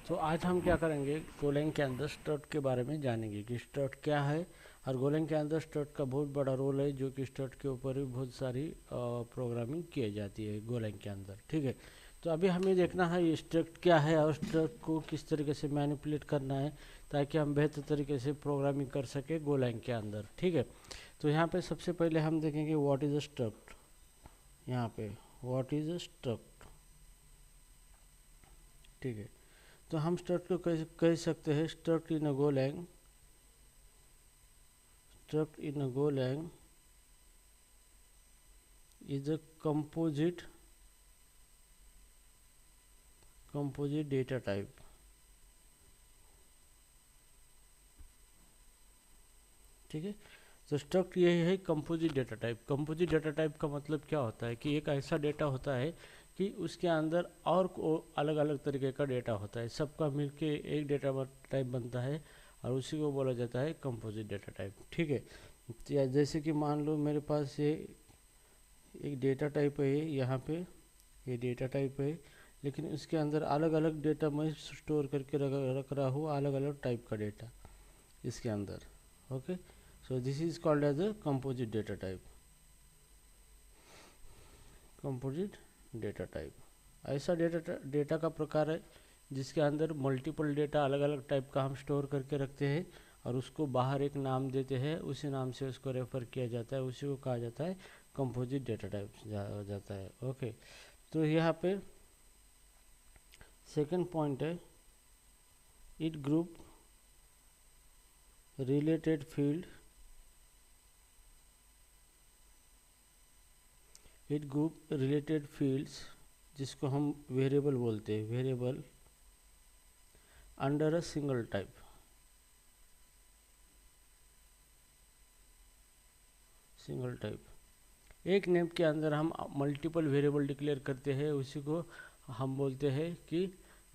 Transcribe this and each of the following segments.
तो आज हम क्या करेंगे, गोलैंग के अंदर स्ट्रट के बारे में जानेंगे कि स्ट्रट क्या है। और गोलैंग के अंदर स्ट्रट का बहुत बड़ा रोल है, जो कि स्ट्रट के ऊपर भी बहुत सारी प्रोग्रामिंग की जाती है गोलैंग के अंदर। ठीक है, तो अभी हमें देखना है ये स्ट्रट क्या है और स्ट्रट को किस तरीके से मैनिपुलेट करना है, ताकि हम बेहतर तरीके से प्रोग्रामिंग कर सके गोलैंग के अंदर। ठीक है, तो यहाँ पे सबसे पहले हम देखेंगे व्हाट इज़ अ स्ट्रक्ट। यहाँ पे व्हाट इज़ अ स्ट्रक्ट। ठीक है, तो हम स्ट्रक्ट को कह सकते हैं struct in a Golang. Struct in a Golang is a composite data type। ठीक है, तो स्ट्रक्ट यही है composite data type. Composite data type का मतलब क्या होता है कि एक ऐसा डेटा होता है कि उसके अंदर और अलग अलग तरीके का डेटा होता है, सबका मिलके एक डेटा टाइप बनता है और उसी को बोला जाता है कंपोजिट डेटा टाइप। ठीक है, या जैसे कि मान लो मेरे पास ये एक डेटा टाइप है, यहाँ पे ये डेटा टाइप है, लेकिन इसके अंदर अलग अलग डेटा मैं स्टोर करके रख रहा हूँ, अलग अलग टाइप का डेटा इसके अंदर। Okay, so this is called as a composite data type. Composite data type ऐसा डेटा का प्रकार है जिसके अंदर मल्टीपल डेटा अलग अलग टाइप का हम स्टोर करके रखते हैं और उसको बाहर एक नाम देते हैं, उसी नाम से उसको रेफर किया जाता है, उसी को कहा जाता है कंपोजिट डेटा टाइप जाता है। ओके, तो यहाँ पे सेकंड पॉइंट है, it group related field. It group related fields, जिसको हम वेरिएबल बोलते हैं, variable under a single type. Single type एक नेम के अंदर हम मल्टीपल वेरिएबल डिक्लेयर करते हैं, उसी को हम बोलते हैं कि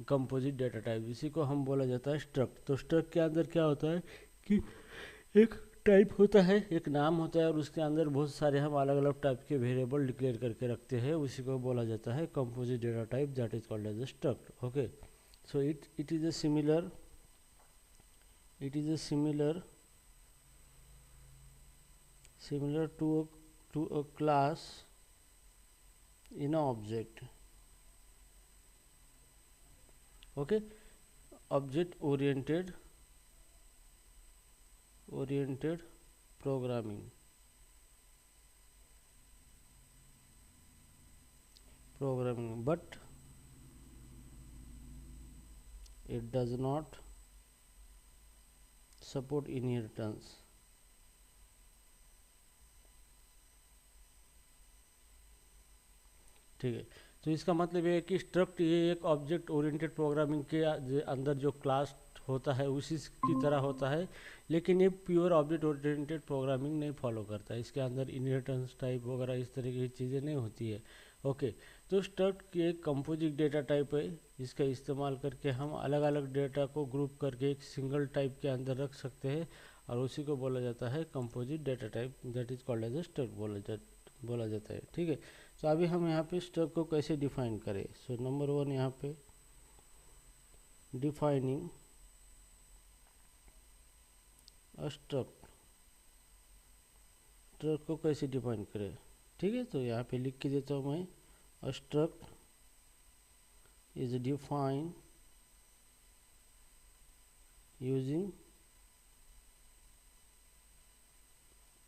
कंपोजिट डेटा टाइप। इसी को हम बोला जाता है स्ट्रक्ट। तो स्ट्रक्ट के अंदर क्या होता है कि एक टाइप होता है, एक नाम होता है और उसके अंदर बहुत सारे हम अलग अलग टाइप के वेरिएबल डिक्लेयर करके रखते हैं, उसी को बोला जाता है composite data type, that is called as a struct. Okay, so it is a similar, it is a similar to a class in an object। okay, object oriented programming, but it does not support inheritance। ठीक है, तो इसका मतलब ये है कि struct ये एक ऑब्जेक्ट ओरिएंटेड प्रोग्रामिंग के अंदर जो क्लास होता है उसी की तरह होता है, लेकिन ये प्योर ऑब्जेक्ट ओरिएंटेड प्रोग्रामिंग नहीं फॉलो करता है। इसके अंदर इनहेरिटेंस टाइप वगैरह इस तरह की चीज़ें नहीं होती है। ओके, तो स्ट्रक्ट की एक कंपोजिट डेटा टाइप है, जिसका इस्तेमाल करके हम अलग अलग डेटा को ग्रुप करके एक सिंगल टाइप के अंदर रख सकते हैं और उसी को बोला जाता है composite data type, that is called as a struct बोला जाता है। ठीक है, तो अभी हम यहाँ पे स्ट्रक्ट को कैसे डिफाइन करें। सो नंबर वन, यहाँ पे डिफाइनिंग स्ट्रक्ट। स्ट्रक्ट को कैसे डिफाइन करें। ठीक है, तो यहाँ पे लिख के देता हूँ मैं, struct is define using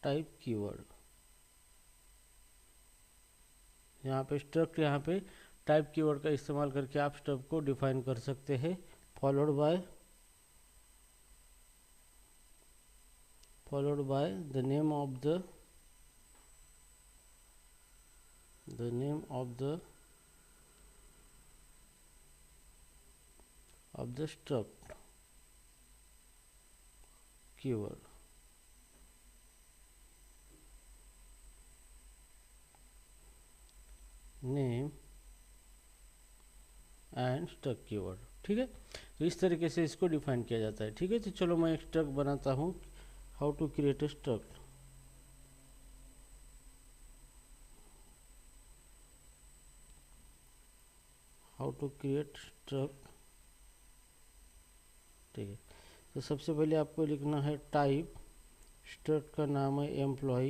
type keyword. यहाँ पे स्ट्रक्ट, यहाँ पे टाइप कीवर्ड का इस्तेमाल करके आप स्ट्रक्ट को डिफाइन कर सकते हैं, followed by the name of the struct keyword. Name and struct keyword. ठीक है, तो इस तरीके से इसको डिफाइन किया जाता है। ठीक है, तो चलो मैं एक स्ट्रक्ट बनाता हूँ, how to create a struct. How to create struct ठीक है। तो सबसे पहले आपको लिखना है टाइप, स्ट्रक्ट का नाम है एम्प्लॉय,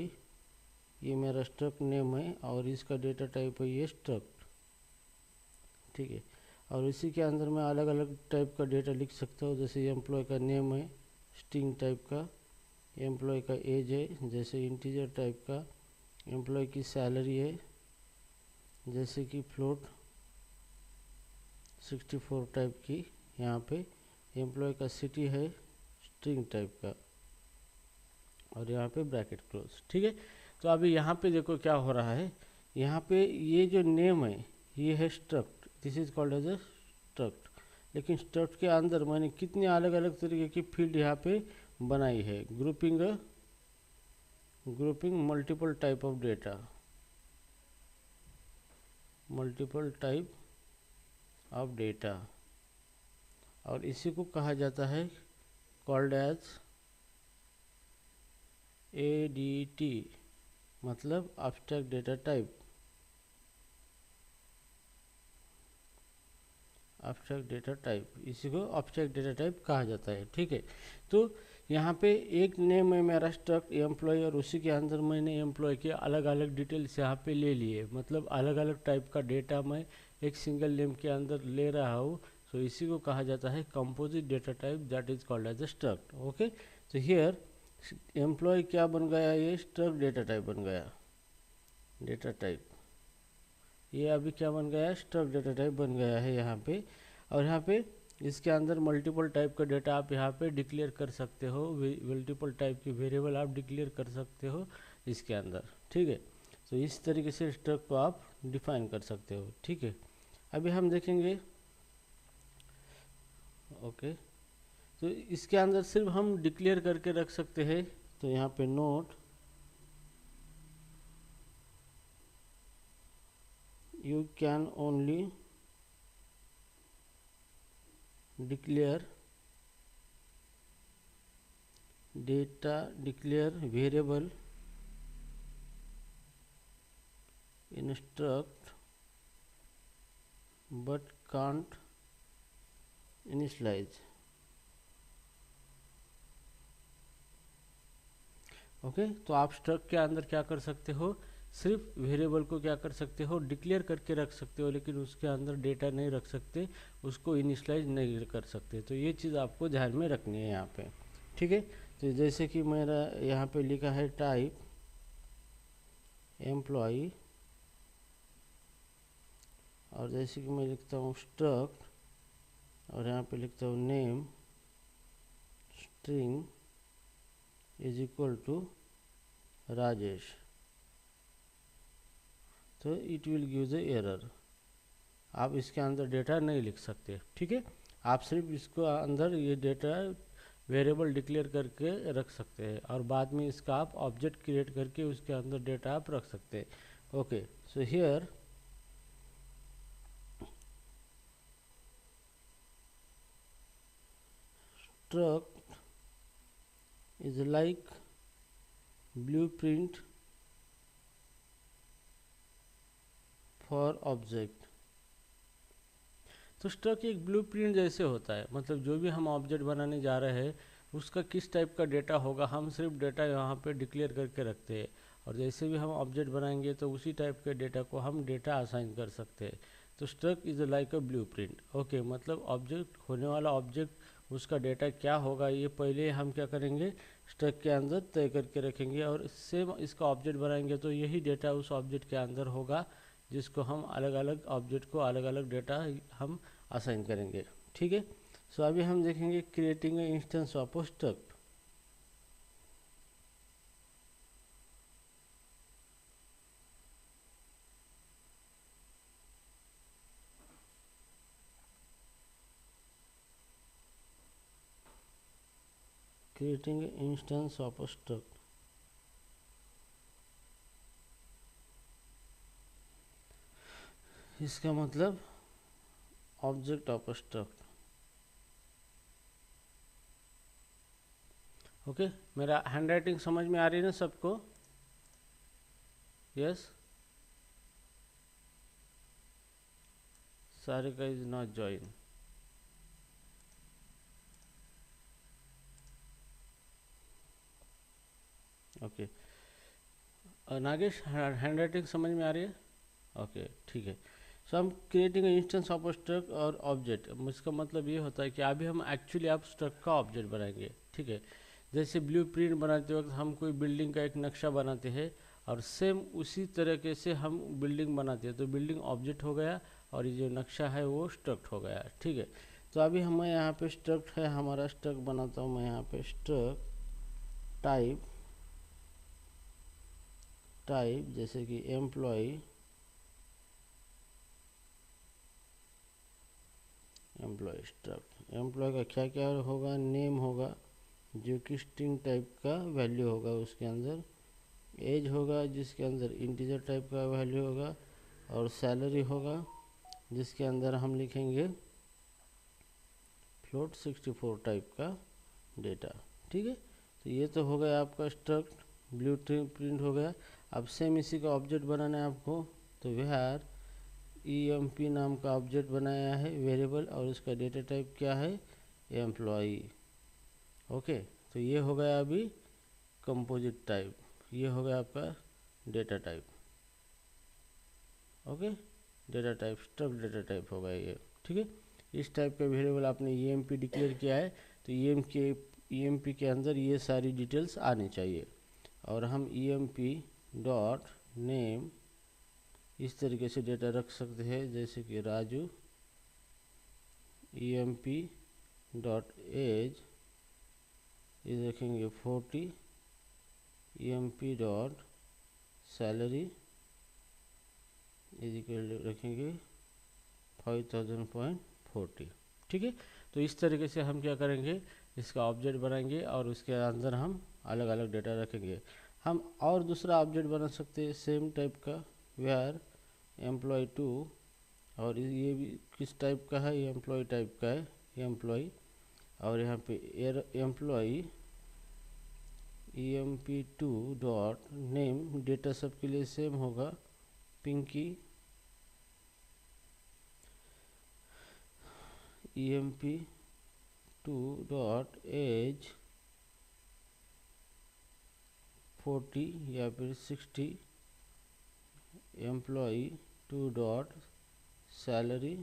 ये मेरा स्ट्रक्ट नेम है और इसका डेटा टाइप है ये स्ट्रक्ट, ठीक है। और इसी के अंदर मैं अलग अलग टाइप का डेटा लिख सकता हूँ, जैसे एम्प्लॉय का नेम है स्ट्रिंग टाइप का, एम्प्लॉय का एज है जैसे इंटीजर टाइप का, एम्प्लॉय की सैलरी है जैसे कि फ्लोट 64 टाइप की यहाँ पे, एम्प्लॉय का सिटी है स्ट्रिंग टाइप का और यहाँ पे ब्रैकेट क्लोज, ठीक है। तो अभी यहाँ पे देखो क्या हो रहा है, यहाँ पे ये जो नेम है ये है struct, this is called as a struct, लेकिन स्ट्रक्ट के अंदर मैंने कितने अलग अलग तरीके की फील्ड यहाँ पे बनाई है, grouping multiple type of data, multiple type of data, और इसी को कहा जाता है कॉल्ड एज ADT, मतलब abstract data type, abstract data type, इसी को एब्स्ट्रैक्ट डेटा टाइप कहा जाता है, ठीक है। तो यहाँ पे एक नेम है मेरा स्ट्रक्ट एम्प्लॉय और उसी के अंदर मैंने एम्प्लॉय के अलग अलग डिटेल्स यहाँ पे ले लिए, मतलब अलग अलग टाइप का डेटा मैं एक सिंगल नेम के अंदर ले रहा हूँ, तो इसी को कहा जाता है composite data type, that is called as a struct, okay. तो हियर एम्प्लॉय क्या बन गया, ये स्ट्रक्ट डेटा टाइप बन गया, डेटा टाइप, ये अभी क्या बन गया है, स्ट्रक्ट डेटा टाइप बन गया है यहाँ पे। और यहाँ पे इसके अंदर मल्टीपल टाइप का डेटा आप यहाँ पे डिक्लेयर कर सकते हो, मल्टीपल टाइप की वेरिएबल आप डिक्लेयर कर सकते हो इसके अंदर, ठीक है। तो इस तरीके से स्ट्रक्ट को आप डिफाइन कर सकते हो, ठीक है। अभी हम देखेंगे, ओके। तो इसके अंदर सिर्फ हम डिक्लेयर करके रख सकते हैं, तो यहाँ पे note you can only declare variable in struct but can't initialize, okay. तो आप स्ट्रक्ट के अंदर क्या कर सकते हो, सिर्फ वेरिएबल को क्या कर सकते हो, डिक्लेयर करके रख सकते हो, लेकिन उसके अंदर डेटा नहीं रख सकते, उसको इनिशलाइज नहीं कर सकते। तो ये चीज़ आपको ध्यान में रखनी है यहाँ पे, ठीक है। तो जैसे कि मेरा यहाँ पे लिखा है टाइप एम्प्लॉय, और जैसे कि मैं लिखता हूँ स्ट्रक्ट, और यहाँ पे लिखता हूँ name string is equal to Rajesh, तो it will give the error, आप इसके अंदर डेटा नहीं लिख सकते, ठीक है। आप सिर्फ इसको अंदर ये डेटा वेरिएबल डिक्लेयर करके रख सकते हैं और बाद में इसका आप ऑब्जेक्ट क्रिएट करके उसके अंदर डेटा आप रख सकते हैं, okay. So here struct is like blueprint for object, तो स्ट्रक्ट एक ब्लूप्रिंट जैसे होता है, मतलब जो भी हम ऑब्जेक्ट बनाने जा रहे हैं उसका किस टाइप का डेटा होगा, हम सिर्फ डेटा यहाँ पे डिक्लेयर करके रखते हैं, और जैसे भी हम ऑब्जेक्ट बनाएंगे तो उसी टाइप के डेटा को हम डेटा असाइन कर सकते हैं। तो struct is like a blueprint, okay, मतलब ऑब्जेक्ट होने वाला ऑब्जेक्ट उसका डेटा क्या होगा ये पहले हम क्या करेंगे, स्ट्रक्ट के अंदर तय करके रखेंगे, और सेम इसका ऑब्जेक्ट बनाएंगे तो यही डेटा उस ऑब्जेक्ट के अंदर होगा, जिसको हम अलग अलग ऑब्जेक्ट को अलग अलग डेटा हम असाइन करेंगे, ठीक है। सो अभी हम देखेंगे creating a instance of a struct. Creating a instance of a struct, इसका मतलब object of a struct, okay. मेरा हैंड राइटिंग समझ में आ रही है ना सबको, yes. Sarika is not join, okay. Nagesh, hand writing समझ में आ रही है? ओके, ठीक है। सो हम क्रिएटिंग इंस्टेंस ऑफ स्ट्रक और ऑब्जेक्ट, इसका मतलब ये होता है कि अभी हम एक्चुअली आप स्ट्रक का ऑब्जेक्ट बनाएंगे, ठीक है। जैसे ब्लूप्रिंट बनाते वक्त हम कोई बिल्डिंग का एक नक्शा बनाते हैं और सेम उसी तरीके से हम बिल्डिंग बनाते हैं, तो बिल्डिंग ऑब्जेक्ट हो गया और ये जो नक्शा है वो स्ट्रक्ट हो गया, ठीक है। तो अभी हमें यहाँ पे स्ट्रक्ट है, हमारा स्ट्रक्ट बनाता हूँ मैं यहाँ पे स्ट्रक्ट टाइप जैसे कि एम्प्लॉय स्ट्रक्ट। एम्प्लॉय का क्या क्या होगा, नेम होगा जो कि स्ट्रिंग टाइप का वैल्यू होगा उसके अंदर, एज होगा जिसके अंदर इंटीजर टाइप का वैल्यू होगा, और सैलरी होगा जिसके अंदर हम लिखेंगे फ्लोट 64 टाइप का डेटा, ठीक है। तो ये तो हो गया आपका स्ट्रक्ट ब्लू प्रिंट हो गया। अब सेम इसी का ऑब्जेक्ट बनाना है आपको, तो वेयर EMP नाम का ऑब्जेक्ट बनाया है वेरिएबल, और उसका डेटा टाइप क्या है, एम्प्लॉई। ओके, तो ये हो गया अभी कंपोजिट टाइप, ये हो गया आपका data type. Okay, data type struct data type होगा ये, ठीक है। इस टाइप का वेरिएबल आपने EMP डिक्लेयर किया है, तो EMP के अंदर ये सारी डिटेल्स आनी चाहिए। और हम EMP डॉट नेम इस तरीके से डेटा रख सकते हैं, जैसे कि Raju, EMP dot age is रखेंगे 40, EMP dot salary is equal रखेंगे 5000.40, ठीक है। तो इस तरीके से हम क्या करेंगे, इसका ऑब्जेक्ट बनाएंगे और उसके अंदर हम अलग अलग डेटा रखेंगे। हम और दूसरा ऑब्जेक्ट बना सकते हैं सेम टाइप का, वेयर एम्प्लॉय 2, और ये भी किस टाइप का है, एम्प्लॉय टाइप का है एम्प्लॉय, और यहाँ पे employ EMP2 dot name, data सबके लिए सेम होगा, पिंकी, EMP2 डॉट एज 40 या फिर 60, एम्प्लॉय 2 डॉट सैलरी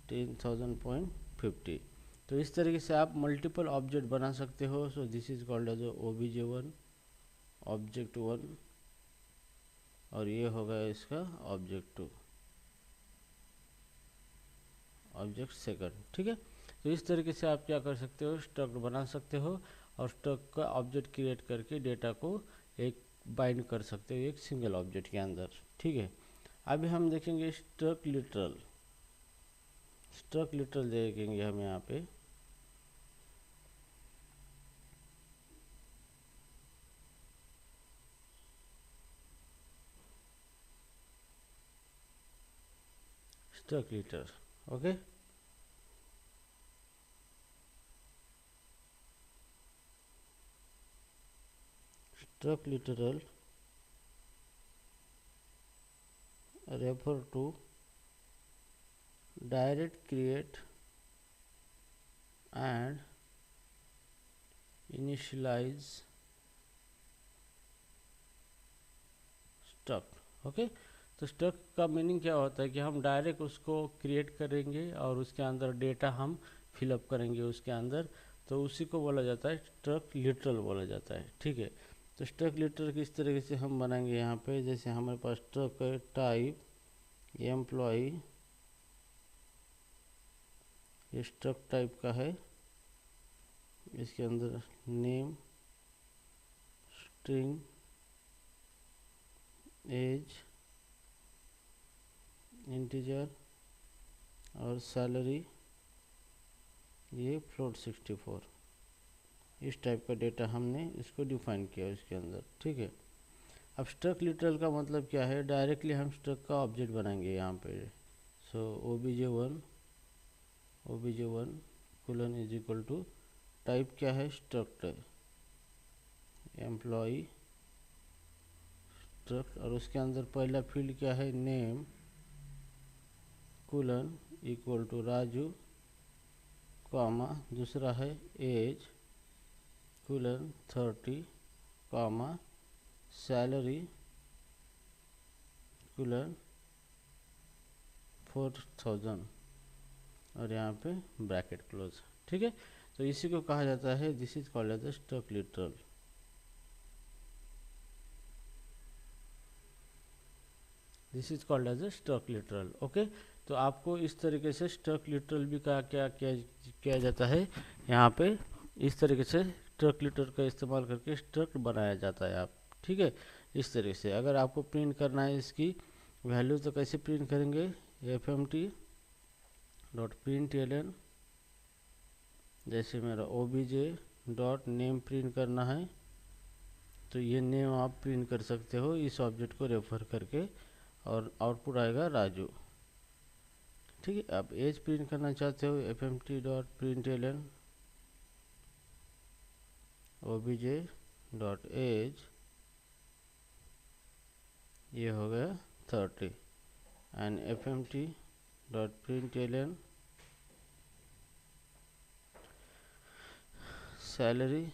10,000.50। तो इस तरीके से आप मल्टीपल ऑब्जेक्ट बना सकते हो। So this is called as OBJ1 object 1, और ये होगा इसका ऑब्जेक्ट 2 ऑब्जेक्ट सेकंड, ठीक है। तो इस तरीके से आप क्या कर सकते हो, स्ट्रक्ट बना सकते हो और स्ट्रक्ट का ऑब्जेक्ट क्रिएट करके डेटा को एक बाइंड कर सकते हो एक सिंगल ऑब्जेक्ट के अंदर, ठीक है। अभी हम देखेंगे स्ट्रक्ट लिटरल देखेंगे हम यहाँ पे। Struct literal, okay. Struct literal refer to direct create and initialize struct, okay. तो स्ट्रक्ट का मीनिंग क्या होता है कि हम डायरेक्ट उसको क्रिएट करेंगे और उसके अंदर डेटा हम फिलअप करेंगे उसके अंदर, तो उसी को बोला जाता है स्ट्रक्ट लिटरल बोला जाता है, ठीक है। तो स्ट्रक्ट लिटरल किस तरीके से हम बनाएंगे यहाँ पे, जैसे हमारे पास स्ट्रक्ट है टाइप एम्प्लॉय, ये स्ट्रक्ट टाइप का है, इसके अंदर नेम, स्ट्रिंग, एज, इंटीजर और सैलरी, ये फ्लोट 64, इस टाइप का डेटा हमने इसको डिफाइन किया इसके अंदर, ठीक है। अब स्ट्रक्ट लिटरल का मतलब क्या है, डायरेक्टली हम स्ट्रक्ट का ऑब्जेक्ट बनाएंगे यहाँ पे। So OBJ1 colon is equal to type क्या है, स्ट्रक्ट एम्प्लॉय स्ट्रक्ट, और उसके अंदर पहला फील्ड क्या है, name, colon equal to Raju, comma दूसरा है age, colon 30 comma salary colon 4000 और यहाँ पे ब्रैकेट क्लोज। ठीक है, तो इसी को कहा जाता है, this is called as stock literal. This is called as stock literal. Okay, तो आपको इस तरीके से स्टॉक लिटरल भी क्या क्या किया जाता है, यहाँ पे इस तरीके से स्टॉक लिटरल का इस्तेमाल करके स्ट्रक्ट बनाया जाता है। आप ठीक है, इस तरीके से अगर आपको प्रिंट करना है इसकी वैल्यू तो कैसे प्रिंट करेंगे, fmt.println, जैसे मेरा obj.name प्रिंट करना है तो ये नेम आप प्रिंट कर सकते हो इस ऑब्जेक्ट को रेफर करके, और आउटपुट आएगा राजू। ठीक है, आप एज प्रिंट करना चाहते हो, fmt.println obj.age, ये हो गया 30, एंड fmt.println सैलरी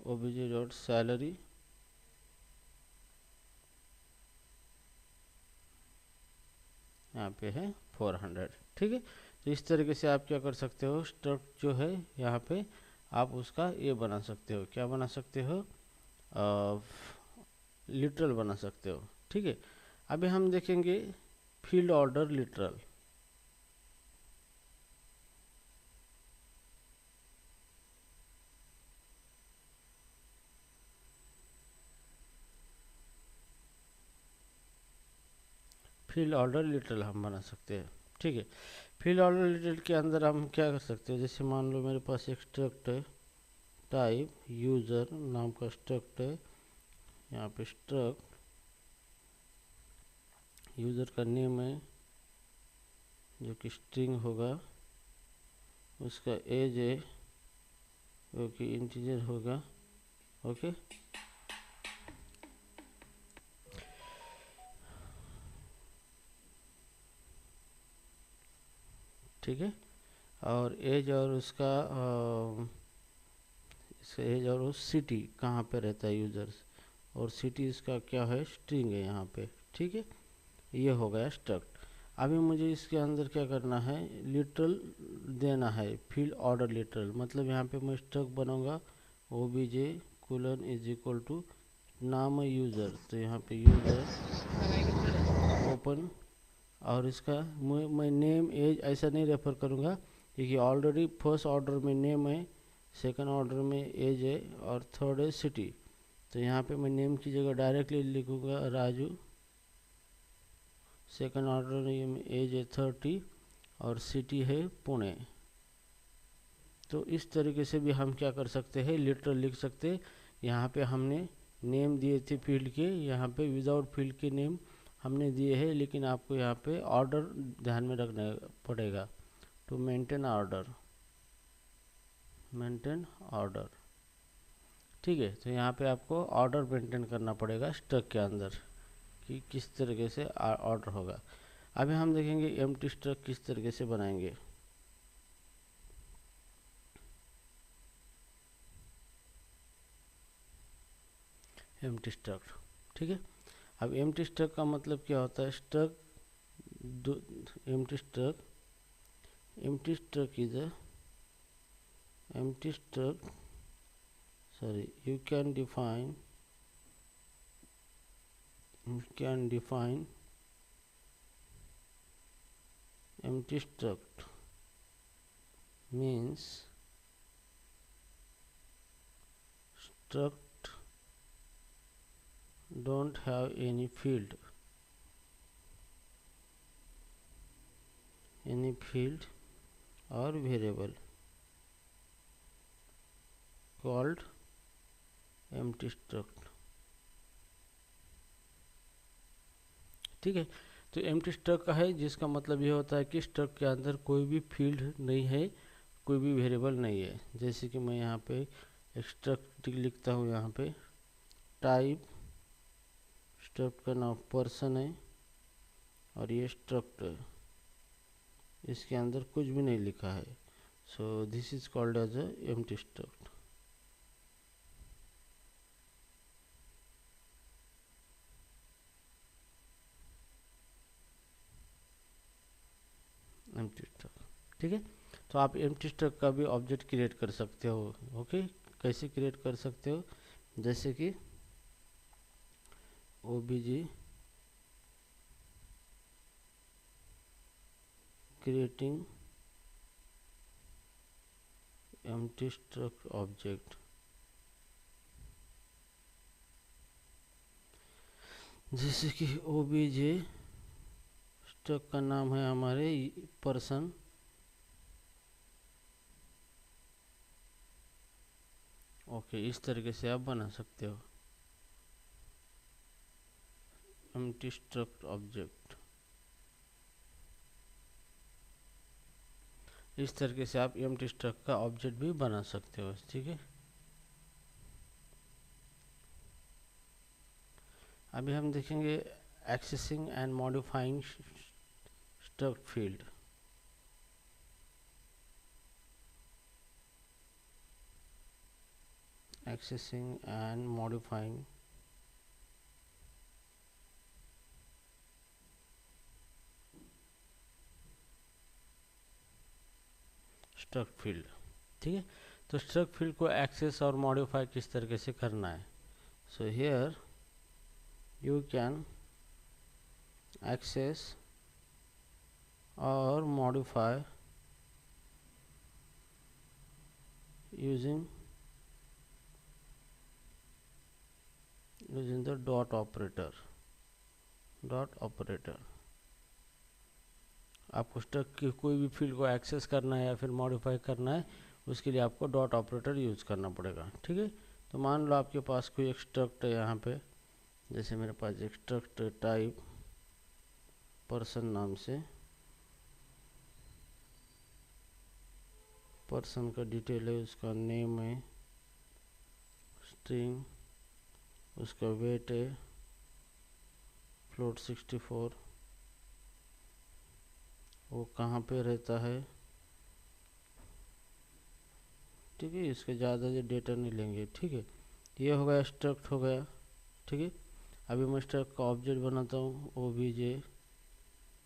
obj.salary, यहाँ पे है 400। ठीक है, तो इस तरीके से आप क्या कर सकते हो, स्ट्रक्ट जो है यहाँ पे आप उसका ये बना सकते हो, क्या बना सकते हो, लिटरल बना सकते हो। ठीक है, अभी हम देखेंगे field order literal. Field order literal हम बना सकते हैं। ठीक है, फील्ड ऑर्डर लिटरल के अंदर हम क्या कर सकते हैं, जैसे मान लो मेरे पास एक स्ट्रक्ट है, टाइप यूज़र नाम का स्ट्रक्ट है, यहाँ पे स्ट्रक्ट यूज़र का नेम है जो कि स्ट्रिंग होगा, उसका एज है जो कि इंटीजर होगा। ओके, ठीक है, और एज और उसका एज और उस सिटी कहाँ पे रहता है यूज़र्स, और सिटी इसका क्या है, स्ट्रिंग है यहाँ पे। ठीक है, ये हो गया स्ट्रक्ट। अभी मुझे इसके अंदर क्या करना है, लिटरल देना है, फील्ड ऑर्डर लिटरल, मतलब यहाँ पे मैं स्ट्रक्ट बनाऊंगा obj कुलन इज इक्वल टू नाम है यूज़र, तो यहाँ पे यूज़र ओपन, और इसका मैं नेम एज ऐसा नहीं रेफर करूँगा क्योंकि ऑलरेडी फर्स्ट ऑर्डर में नेम है, सेकंड ऑर्डर में एज है, और थर्ड है सिटी। तो यहाँ पे मैं नेम की जगह डायरेक्टली लिखूँगा राजू, सेकंड ऑर्डर में एज है 30 और सिटी है पुणे। तो इस तरीके से भी हम क्या कर सकते हैं, लिटरल लिख सकते हैं। यहाँ पे हमने नेम दिए थे फील्ड के, यहाँ पे विदाउट फील्ड के नेम हमने दिए हैं, लेकिन आपको यहाँ पे ऑर्डर ध्यान में रखना पड़ेगा, टू मेंटेन ऑर्डर, ठीक है। तो यहाँ पे आपको ऑर्डर मेंटेन करना पड़ेगा स्ट्रक्ट के अंदर कि किस तरीके से ऑर्डर होगा। अभी हम देखेंगे एम्प्टी स्ट्रक्ट किस तरीके से बनाएंगे। एम्प्टी स्ट्रक्ट, ठीक है। अब एम्प्टी स्ट्रक्ट का मतलब क्या होता है, empty struct is a you can define empty struct means struct don't have any field or variable called empty struct, ठीक है। तो एम्प्टी स्ट्रक्ट का है जिसका मतलब ये होता है कि स्ट्रक्ट के अंदर कोई भी फील्ड नहीं है, कोई भी वेरिएबल नहीं है। जैसे कि मैं यहाँ पे स्ट्रक्ट लिखता हूँ, यहाँ पे टाइप स्ट्रक्ट का नाम पर्सन है और ये स्ट्रक्ट है, इसके अंदर कुछ भी नहीं लिखा है, So this is called as a empty struct. Empty struct, ठीक है। तो आप एम्प्टी स्ट्रक्ट का भी ऑब्जेक्ट क्रिएट कर सकते हो। ओके, कैसे क्रिएट कर सकते हो, जैसे कि obj creating empty struct object, जैसे कि obj स्ट्रक्ट का नाम है हमारे पर्सन, ओके, इस तरीके से आप बना सकते हो empty struct ऑब्जेक्ट। इस तरीके से आप empty struct का ऑब्जेक्ट भी बना सकते हो, ठीक है। अभी हम देखेंगे accessing and modifying struct field. Accessing and modifying struct field, ठीक है। तो स्ट्रक्ट फील्ड को एक्सेस और मॉडिफाई किस तरीके से करना है। So here you can access और modify using the dot operator। आपको स्ट्रक्ट की कोई भी फील्ड को एक्सेस करना है या फिर मॉडिफाई करना है, उसके लिए आपको डॉट ऑपरेटर यूज़ करना पड़ेगा, ठीक है। तो मान लो आपके पास कोई एक स्ट्रक्ट है यहाँ पे, जैसे मेरे पास एक स्ट्रक्ट टाइप पर्सन नाम से, पर्सन का डिटेल है, उसका नेम है, स्ट्रिंग, उसका वेट है फ्लोट 64, वो कहाँ पे रहता है, ठीक है। इसके ज़्यादा जो डेटा नहीं लेंगे, ठीक है। ये हो गया स्ट्रक्ट हो गया, ठीक है। अभी मैं स्ट्रक्ट का ऑब्जेक्ट बनाता हूँ, obj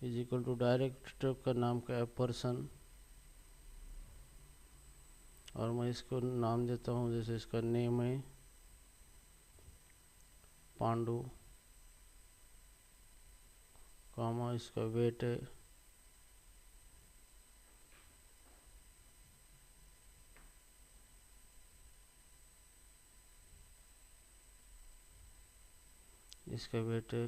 is equal to direct struct का नाम का है पर्सन, और मैं इसको नाम देता हूँ, जैसे इसका नेम है पांडु, कामा इसका वेट है, इसका वेट है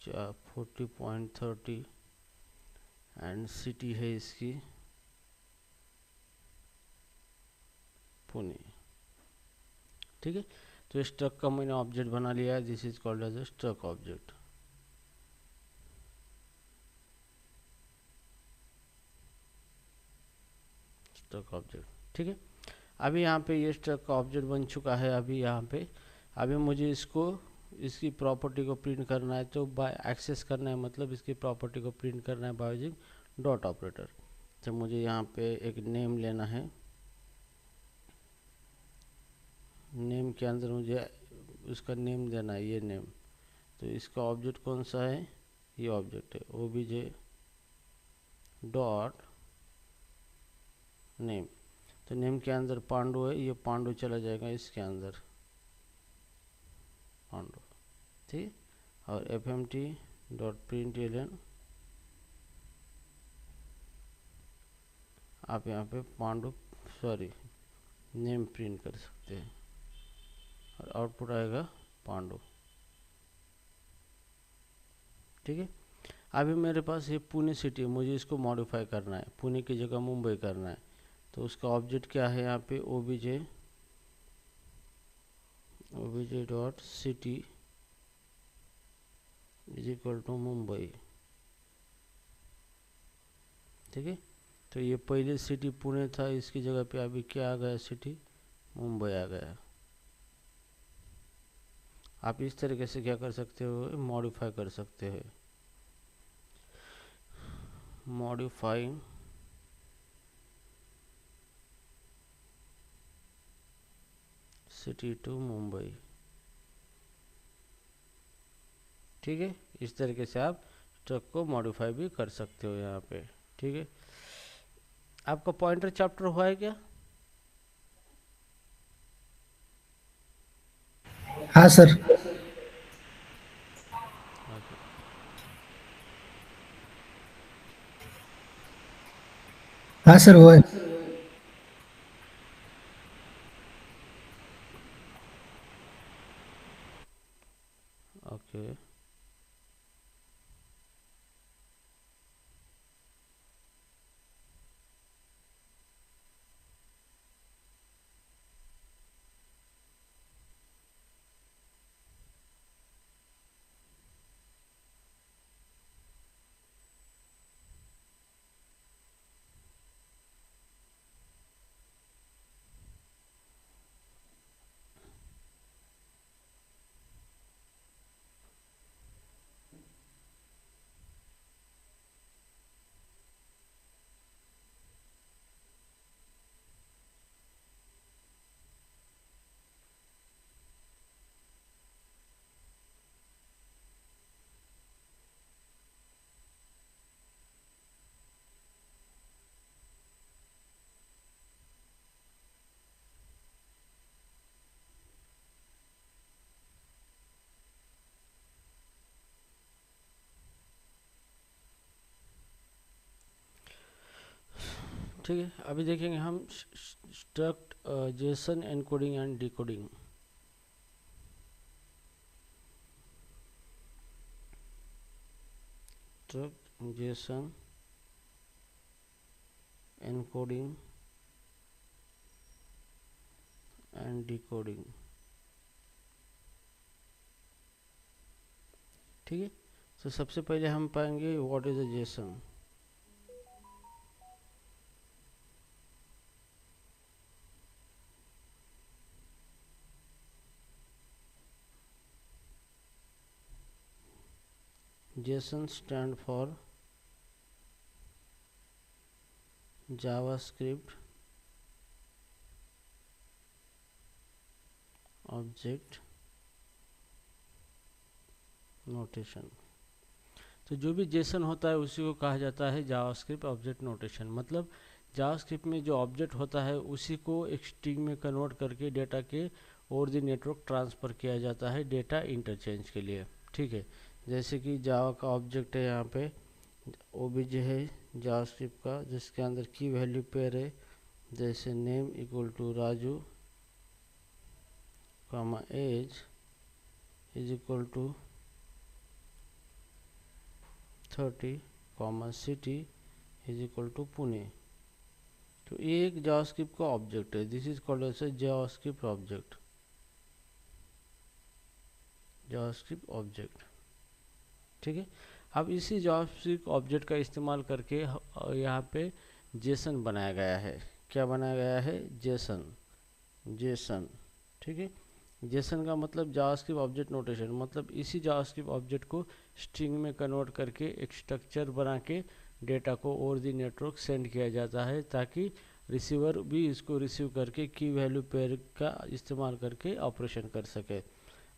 40.30 एंड सिटी है इसकी पुणे, ठीक है। तो स्ट्रक का मैंने ऑब्जेक्ट बना लिया है, this is called as a struct object. Struct object, ठीक है। अभी यहाँ पे ये स्ट्रक का ऑब्जेक्ट बन चुका है। अभी यहाँ पे अभी मुझे इसको इसकी प्रॉपर्टी को प्रिंट करना है, तो बाय एक्सेस करना है, मतलब इसकी प्रॉपर्टी को प्रिंट करना है बाय यूजिंग डॉट ऑपरेटर। तो मुझे यहाँ पे एक नेम लेना है, नेम के अंदर मुझे उसका नेम देना है, ये नेम। तो इसका ऑब्जेक्ट कौन सा है, ये ऑब्जेक्ट है obj डॉट नेम। तो नेम के अंदर पांडु है, ये पांडु चला जाएगा इसके अंदर, पांडु, ठीक। और fmt डॉट println, आप यहाँ पे पांडु नेम प्रिंट कर सकते हैं, और आउटपुट आएगा पांडु, ठीक है। अभी मेरे पास ये पुणे सिटी है, मुझे इसको मॉडिफाई करना है, पुणे की जगह मुंबई करना है। तो उसका ऑब्जेक्ट क्या है यहाँ पे, obj dot city is equal to Mumbai, ठीक है। तो ये पहले सिटी पुणे था, इसकी जगह पे अभी क्या आ गया, सिटी मुंबई आ गया। आप इस तरीके से क्या कर सकते हो, मॉडिफाई कर सकते हैं। Modifying city to Mumbai. ठीक है, इस तरीके से आप स्ट्रक्ट को मॉडिफाई भी कर सकते हो यहाँ पे। ठीक है, आपका पॉइंटर चैप्टर हुआ है क्या? हाँ सर। ओके। हाँ सर वो है। ओके, ठीक है, अभी देखेंगे हम struct Jason encoding and decoding. Struct Jason encoding and decoding. ठीक है, तो सबसे पहले हम पाएंगे what is a Jason. JSON stand for JavaScript Object Notation। तो जो भी JSON होता है उसी को कहा जाता है जावास्क्रिप्ट ऑब्जेक्ट नोटेशन। मतलब जावास्क्रिप्ट में जो ऑब्जेक्ट होता है उसी को एक स्ट्रिंग में कन्वर्ट करके डेटा के ओवर द नेटवर्क ट्रांसफ़र किया जाता है डेटा इंटरचेंज के लिए। ठीक है, जैसे कि जावा का ऑब्जेक्ट है यहाँ पे ओबीजे है जावास्क्रिप्ट का, जिसके अंदर की वैल्यू पेयर है, जैसे name equal to Raju comma age is equal to 30 comma city is equal to Pune. तो ये एक जावास्क्रिप्ट का ऑब्जेक्ट है, this is called as JavaScript object. JavaScript object, ठीक है। अब इसी जावास्क्रिप्ट ऑब्जेक्ट का इस्तेमाल करके यहाँ पे जेसन बनाया गया है। क्या बनाया गया है? जेसन। जेसन, ठीक है। जेसन का मतलब जावास्क्रिप्ट ऑब्जेक्ट नोटेशन, मतलब इसी जावास्क्रिप्ट ऑब्जेक्ट को स्ट्रिंग में कन्वर्ट करके एक स्ट्रक्चर बना के डेटा को ओवर द नेटवर्क सेंड किया जाता है, ताकि रिसीवर भी इसको रिसीव करके की वैल्यू पेयर का इस्तेमाल करके ऑपरेशन कर सके।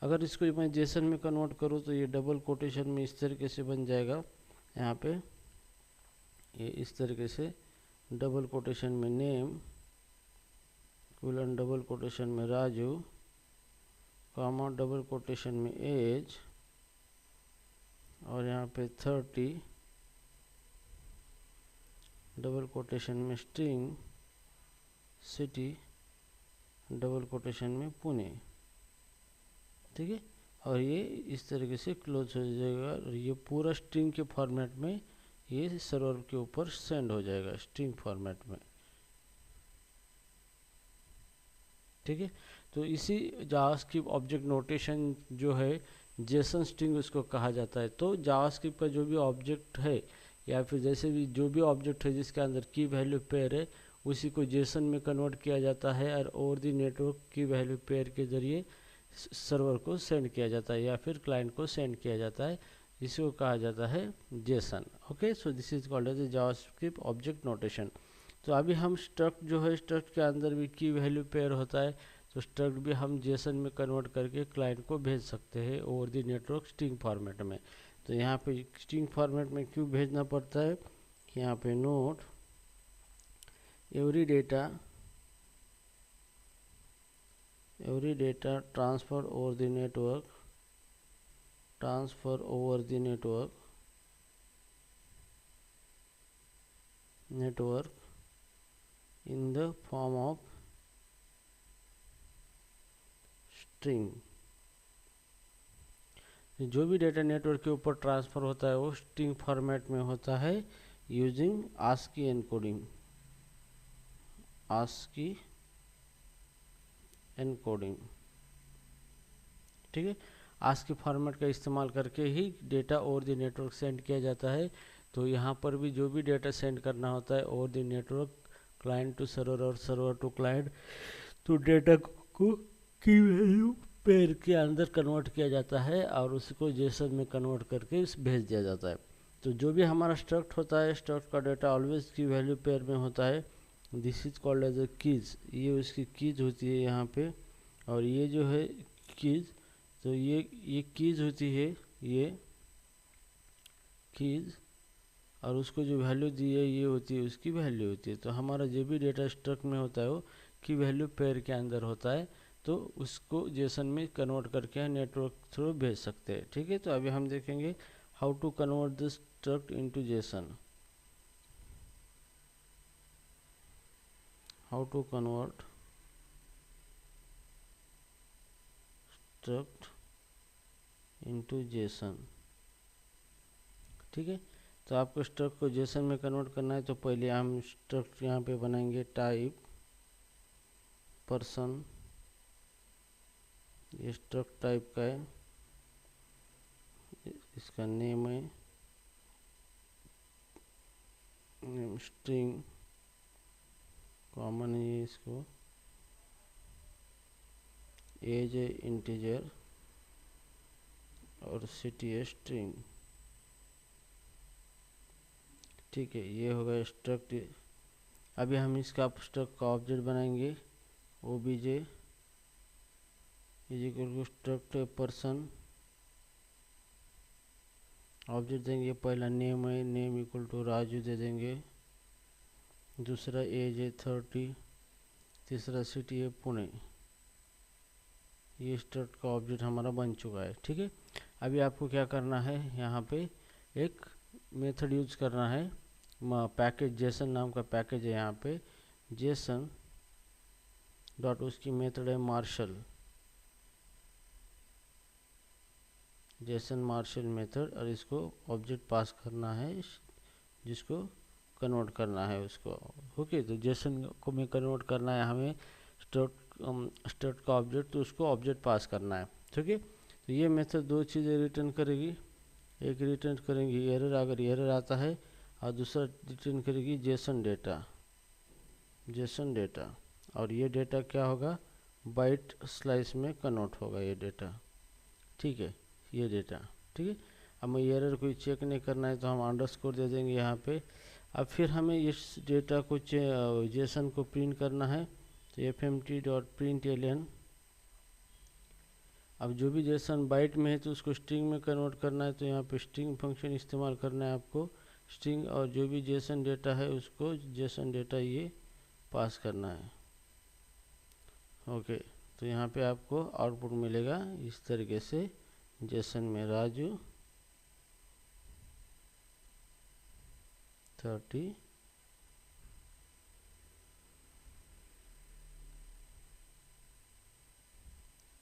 अगर इसको मैं जेसन में कन्वर्ट करूँ तो ये डबल कोटेशन में इस तरीके से बन जाएगा। यहाँ पे ये इस तरीके से डबल कोटेशन में नेम कोलन डबल कोटेशन में राजू कामा डबल कोटेशन में एज और यहाँ पे 30 डबल कोटेशन में स्ट्रिंग सिटी डबल कोटेशन में पुणे। ठीक है, और ये इस तरीके से क्लोज हो जाएगा और ये पूरा स्ट्रिंग के फॉर्मेट में ये सर्वर के ऊपर सेंड हो जाएगा स्ट्रिंग फॉर्मेट में। ठीक है, तो इसी जावास्क्रिप्ट ऑब्जेक्ट नोटेशन जो है जेसन स्ट्रिंग उसको कहा जाता है। तो जावास्क्रिप्ट का जो भी ऑब्जेक्ट है या फिर जैसे भी जो भी ऑब्जेक्ट है जिसके अंदर की वैल्यू पेयर है उसी को जेसन में कन्वर्ट किया जाता है और ओवर द नेटवर्क की वैल्यू पेयर के जरिए सर्वर को सेंड किया जाता है या फिर क्लाइंट को सेंड किया जाता है, जिसको कहा जाता है JSON. Okay, so this is called as JavaScript object notation. तो अभी हम स्ट्रक्ट जो है स्ट्रक्ट के अंदर भी की वैल्यू पेयर होता है, तो स्ट्रक्ट भी हम जेसन में कन्वर्ट करके क्लाइंट को भेज सकते हैं over the network string format में। तो यहाँ पे स्ट्रिंग फॉर्मेट में क्यों भेजना पड़ता है, यहाँ पे note every data transfer over the network in the form of string। जो भी डेटा नेटवर्क के ऊपर ट्रांसफ़र होता है वो स्ट्रिंग फॉर्मेट में होता है यूजिंग ASCII एनकोडिंग। ठीक है, ASCII फॉर्मेट का इस्तेमाल करके ही data over the network send किया जाता है। तो यहाँ पर भी जो भी डेटा सेंड करना होता है over the network client to server और सर्वर टू क्लाइंट, तो डेटा को की वैल्यू पेयर के अंदर कन्वर्ट किया जाता है और उसको जेसन में कन्वर्ट करके भेज दिया जाता है। तो जो भी हमारा स्ट्रक्ट होता है, स्ट्रक्ट का data always key value pair में होता है। This is called as a keys, ये उसकी कीज होती है यहाँ पे। और ये जो है कीज, तो ये कीज होती है, ये कीज, और उसको जो वैल्यू दी है ये होती है उसकी वैल्यू होती है। तो हमारा जो भी डेटा स्ट्रक्ट में होता है वो की वैल्यू पेयर के अंदर होता है, तो उसको जेसन में कन्वर्ट करके नेटवर्क थ्रू भेज सकते हैं। ठीक है, तो अभी हम देखेंगे how to convert this struct into JSON. How to convert struct into JSON. ठीक है, तो आपको स्ट्रक्ट को जेसन में कन्वर्ट करना है, तो पहले हम स्ट्रक्ट यहाँ पे बनाएंगे टाइप पर्सन, ये स्ट्रक्ट टाइप का है, इसका नेम है स्ट्रिंग, कॉमन है इसको, एज है इंटीजर और सिटी है स्ट्रिंग। ठीक है, ये होगा स्ट्रक्ट। अभी हम इसका स्ट्रक्ट का ऑब्जेक्ट बनाएंगे, OBJ is equal to struct person, object देंगे, पहला नेम है, नेम इक्वल टू राजू दे देंगे, दूसरा एज है 30, तीसरा सिटी है पुणे। ये स्ट्रक्ट का ऑब्जेक्ट हमारा बन चुका है। ठीक है, अभी आपको क्या करना है, यहाँ पे एक मेथड यूज करना है, पैकेज जेसन नाम का पैकेज है यहाँ पे, जेसन डॉट उसकी मेथड है मार्शल, जेसन मार्शल मेथड, और इसको ऑब्जेक्ट पास करना है जिसको कन्वर्ट करना है उसको। ओके, तो जेसन को में कन्वर्ट करना है हमें स्ट्रक्ट का ऑब्जेक्ट, तो उसको ऑब्जेक्ट पास करना है। ठीक है, तो ये मेथड दो चीज़ें रिटर्न करेगी, एक रिटर्न करेंगी एरर, अगर एरर आता है, और दूसरा रिटर्न करेगी जेसन डेटा, और ये डेटा क्या होगा, बाइट स्लाइस में कन्वर्ट होगा ये डेटा। ठीक है, ये डेटा। ठीक है, हमें एरर कोई चेक नहीं करना है तो हम अंडरस्कोर दे देंगे यहाँ पे। अब फिर हमें इस डेटा को जेसन को प्रिंट करना है, तो fmt.println। अब जो भी जेसन बाइट में है तो उसको स्ट्रिंग में कन्वर्ट करना है, तो यहाँ पे स्ट्रिंग फंक्शन इस्तेमाल करना है आपको, स्ट्रिंग, और जो भी जेसन डेटा है उसको जेसन डेटा ये पास करना है। ओके, तो यहाँ पे आपको आउटपुट मिलेगा इस तरीके से, जेसन में राजू 30,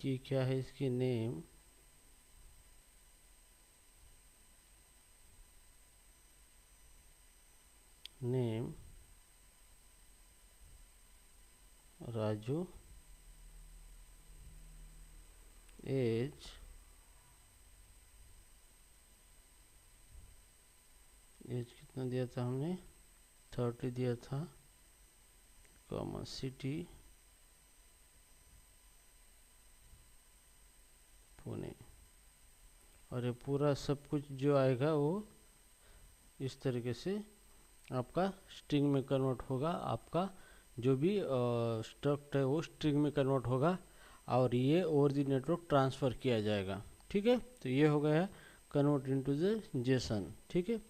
की क्या है इसकी नेम, राजू, एज कितना दिया था हमने, 30 दिया था, कॉमा सिटी पुणे। और ये पूरा सब कुछ जो आएगा वो इस तरीके से आपका स्ट्रिंग में कन्वर्ट होगा आपका जो भी स्ट्रक्ट है वो स्ट्रिंग में कन्वर्ट होगा और ये ओवर द नेटवर्क ट्रांसफ़र किया जाएगा। ठीक है, तो ये हो गया कन्वर्ट इनटू द जेसन। ठीक है,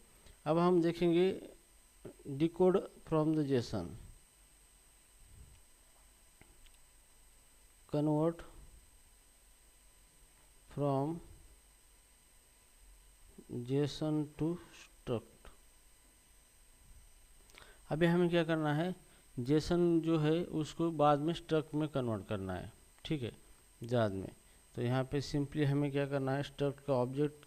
अब हम देखेंगे decode from the JSON. Convert from JSON to struct. अभी हमें क्या करना है, जेसन जो है उसको बाद में स्ट्रक्ट में कन्वर्ट करना है। ठीक है, बाद में। तो यहाँ पे सिंपली हमें क्या करना है, स्ट्रक्ट का ऑब्जेक्ट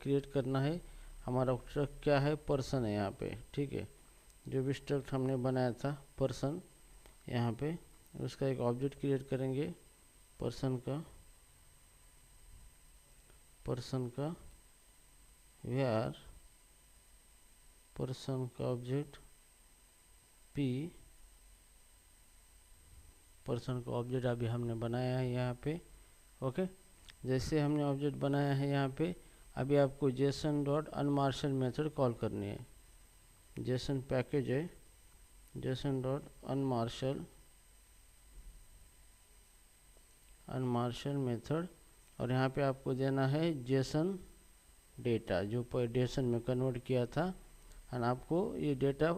क्रिएट करना है। हमारा स्ट्रक्ट क्या है, पर्सन है यहाँ पे। ठीक है, जो भी स्ट्रक्ट हमने बनाया था पर्सन, यहाँ पे उसका एक ऑब्जेक्ट क्रिएट करेंगे पर्सन का वेयर पर्सन का ऑब्जेक्ट पी, पर्सन का ऑब्जेक्ट अभी हमने बनाया है यहाँ पे। ओके, जैसे हमने ऑब्जेक्ट बनाया है यहाँ पे, अभी आपको जेसन डॉट अनमार्शल मेथड कॉल करनी है। जेसन पैकेज है, जेसन डॉट अनमार्शल मेथड, और यहाँ पे आपको देना है जेसन डेटा जो जेसन में कन्वर्ट किया था, और आपको ये डेटा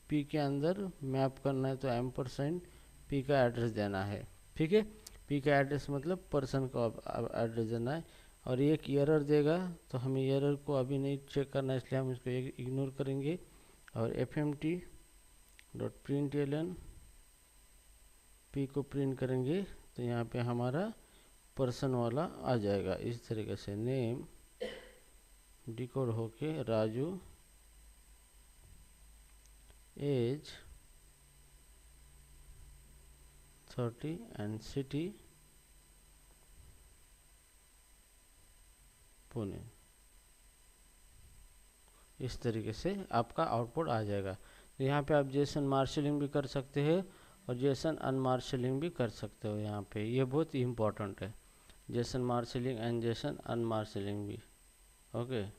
पी के अंदर मैप करना है। तो एम्परसेंड पी का एड्रेस देना है। ठीक है, पी का एड्रेस मतलब पर्सन का एड्रेस देना है। और एक एरर देगा, तो हमें एरर को अभी नहीं चेक करना है, इसलिए हम इसको इग्नोर करेंगे। और fmt.println पी को प्रिंट करेंगे, तो यहाँ पे हमारा पर्सन वाला आ जाएगा। इस तरीके से नेम डिकोड होके Raju, age 30 and city Pune. इस तरीके से आपका आउटपुट आ जाएगा। तो यहाँ पे आप जेसन मार्शलिंग भी कर सकते हैं और जेसन अनमार्शलिंग भी कर सकते हो। यहाँ पे ये बहुत इम्पोर्टेंट है, जेसन मार्शलिंग एंड जेसन अनमार्शलिंग भी। ओके।